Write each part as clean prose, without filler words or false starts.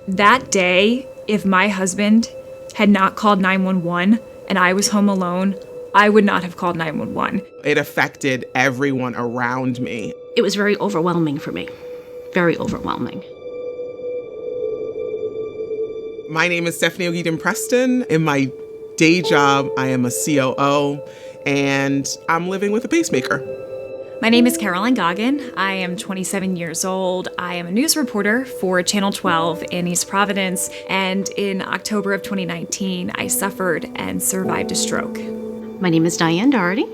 That day, if my husband had not called 911 and I was home alone, I would not have called 911. It affected everyone around me. It was very overwhelming for me. Very overwhelming. My name is Stephanie Ogden-Preston. In my day job, I am a COO, and I'm living with a pacemaker. My name is Caroline Goggin. I am 27 years old. I am a news reporter for Channel 12 in East Providence, and in October of 2019, I suffered and survived a stroke. My name is Diane Doherty.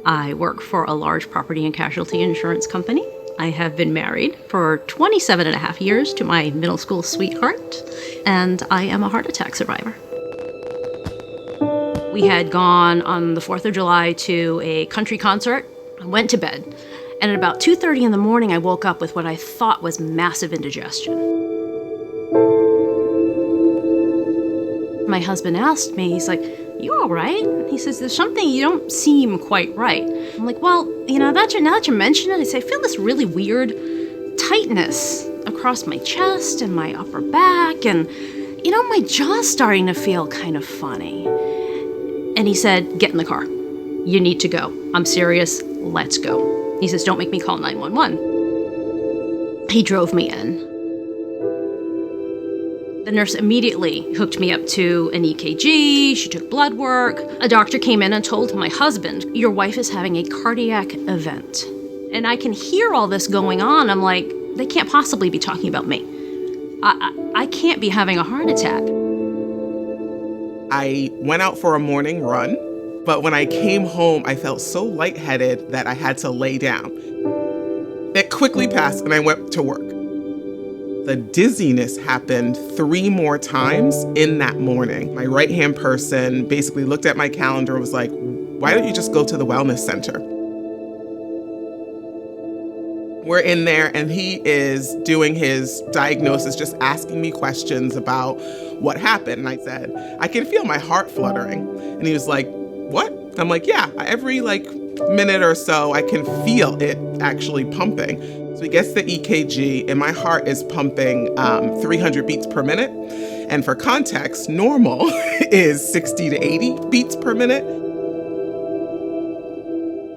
I work for a large property and casualty insurance company. I have been married for 27 and a half years to my middle school sweetheart, and I am a heart attack survivor. We had gone on the 4th of July to a country concert. I went to bed, and at about 2:30 in the morning, I woke up with what I thought was massive indigestion. My husband asked me, he's like, "You all right?" He says, "There's something, you don't seem quite right." I'm like, "Well, now that you mention it," I say, "I feel this really weird tightness across my chest and my upper back, and, my jaw's starting to feel kind of funny." And he said, "Get in the car. You need to go. I'm serious. Let's go." He says, "Don't make me call 911. He drove me in. The nurse immediately hooked me up to an EKG. She took blood work. A doctor came in and told my husband, "Your wife is having a cardiac event." And I can hear all this going on. I'm like, they can't possibly be talking about me. I can't be having a heart attack. I went out for a morning run, but when I came home, I felt so lightheaded that I had to lay down. It quickly passed and I went to work. The dizziness happened 3 more times in that morning. My right-hand person basically looked at my calendar and was like, "Why don't you just go to the wellness center?" We're in there and he is doing his diagnosis, just asking me questions about what happened. And I said, "I can feel my heart fluttering." And he was like, "What?" I'm like, "Yeah, every minute or so, I can feel it actually pumping." So he gets the EKG and my heart is pumping 300 beats per minute. And for context, normal is 60 to 80 beats per minute.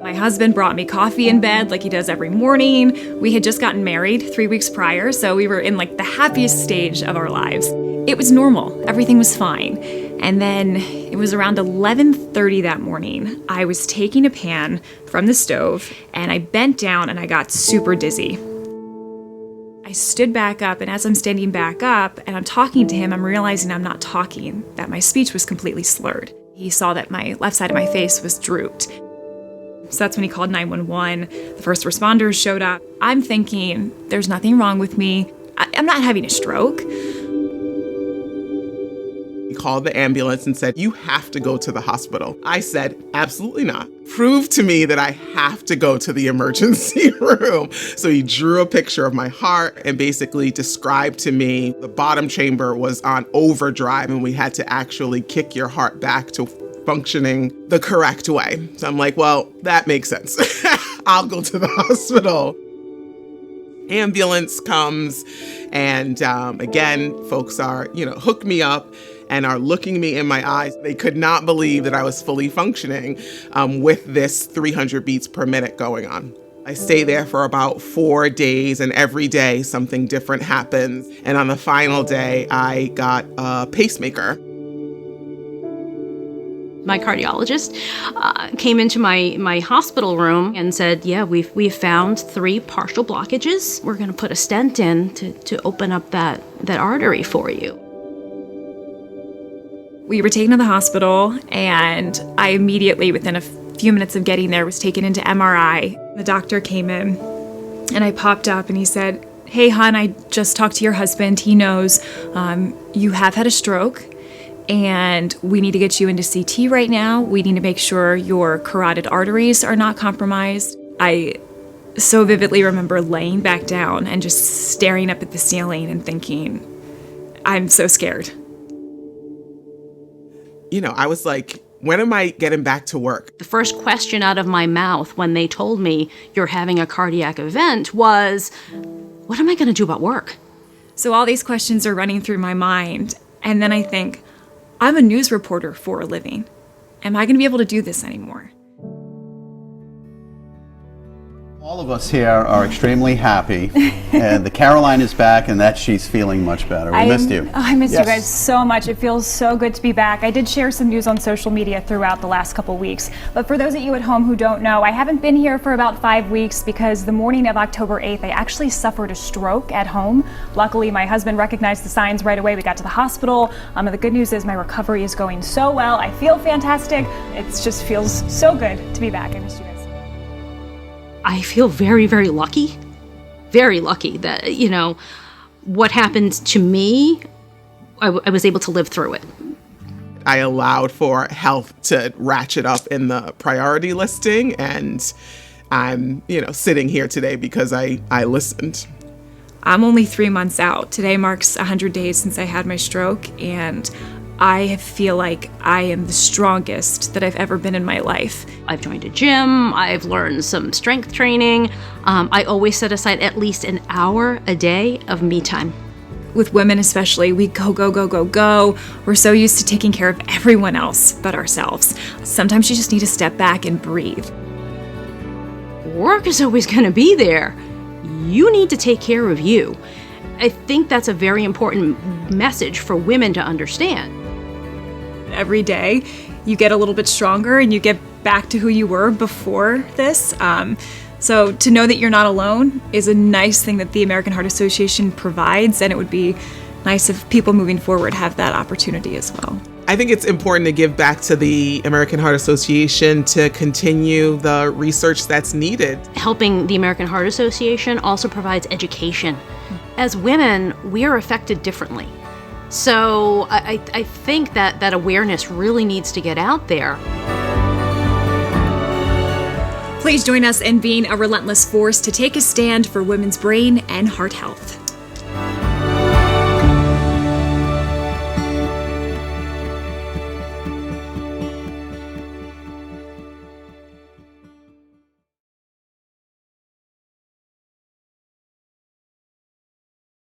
My husband brought me coffee in bed like he does every morning. We had just gotten married 3 weeks prior, so we were in the happiest stage of our lives. It was normal. Everything was fine. And then it was around 11:30 that morning. I was taking a pan from the stove and I bent down and I got super dizzy. I stood back up, and as I'm standing back up and I'm talking to him, I'm realizing I'm not talking, that my speech was completely slurred. He saw that my left side of my face was drooped. So that's when he called 911. The first responders showed up. I'm thinking, there's nothing wrong with me. I'm not having a stroke. He called the ambulance and said, "You have to go to the hospital." I said, "Absolutely not. Prove to me that I have to go to the emergency room." So he drew a picture of my heart and basically described to me the bottom chamber was on overdrive and we had to actually kick your heart back to functioning the correct way. So I'm like, well, that makes sense. I'll go to the hospital. Ambulance comes and again, folks are, hook me up and are looking me in my eyes. They could not believe that I was fully functioning with this 300 beats per minute going on. I stay there for about 4 days, and every day something different happens. And on the final day, I got a pacemaker. My cardiologist came into my hospital room and said, "Yeah, we've found 3 partial blockages. We're going to put a stent in to open up that artery for you." We were taken to the hospital, and I immediately, within a few minutes of getting there, was taken into MRI. The doctor came in, and I popped up, and he said, "Hey, hon, I just talked to your husband. He knows you have had a stroke, and we need to get you into CT right now. We need to make sure your carotid arteries are not compromised." I so vividly remember laying back down and just staring up at the ceiling and thinking, I'm so scared. I was like, when am I getting back to work? The first question out of my mouth when they told me you're having a cardiac event was, what am I going to do about work? So all these questions are running through my mind. And then I think, I'm a news reporter for a living. Am I going to be able to do this anymore? All of us here are extremely happy, and the Caroline is back, and that she's feeling much better. We missed you. I missed you guys so much. It feels so good to be back. I did share some news on social media throughout the last couple weeks, but for those of you at home who don't know, I haven't been here for about 5 weeks because the morning of October 8th, I actually suffered a stroke at home. Luckily, my husband recognized the signs right away. We got to the hospital. And the good news is my recovery is going so well. I feel fantastic. It just feels so good to be back. I missed you guys. I feel very, very lucky that, what happened to me, I was able to live through it. I allowed for health to ratchet up in the priority listing, and I'm, sitting here today because I listened. I'm only 3 months out. Today marks 100 days since I had my stroke, and I feel like I am the strongest that I've ever been in my life. I've joined a gym, I've learned some strength training. I always set aside at least an hour a day of me time. With women especially, we go, go, go, go, go. We're so used to taking care of everyone else but ourselves. Sometimes you just need to step back and breathe. Work is always going to be there. You need to take care of you. I think that's a very important message for women to understand. Every day, you get a little bit stronger and you get back to who you were before this. So to know that you're not alone is a nice thing that the American Heart Association provides, and it would be nice if people moving forward have that opportunity as well. I think it's important to give back to the American Heart Association to continue the research that's needed. Helping the American Heart Association also provides education. As women, we are affected differently. So I think that awareness really needs to get out there. Please join us in being a relentless force to take a stand for women's brain and heart health.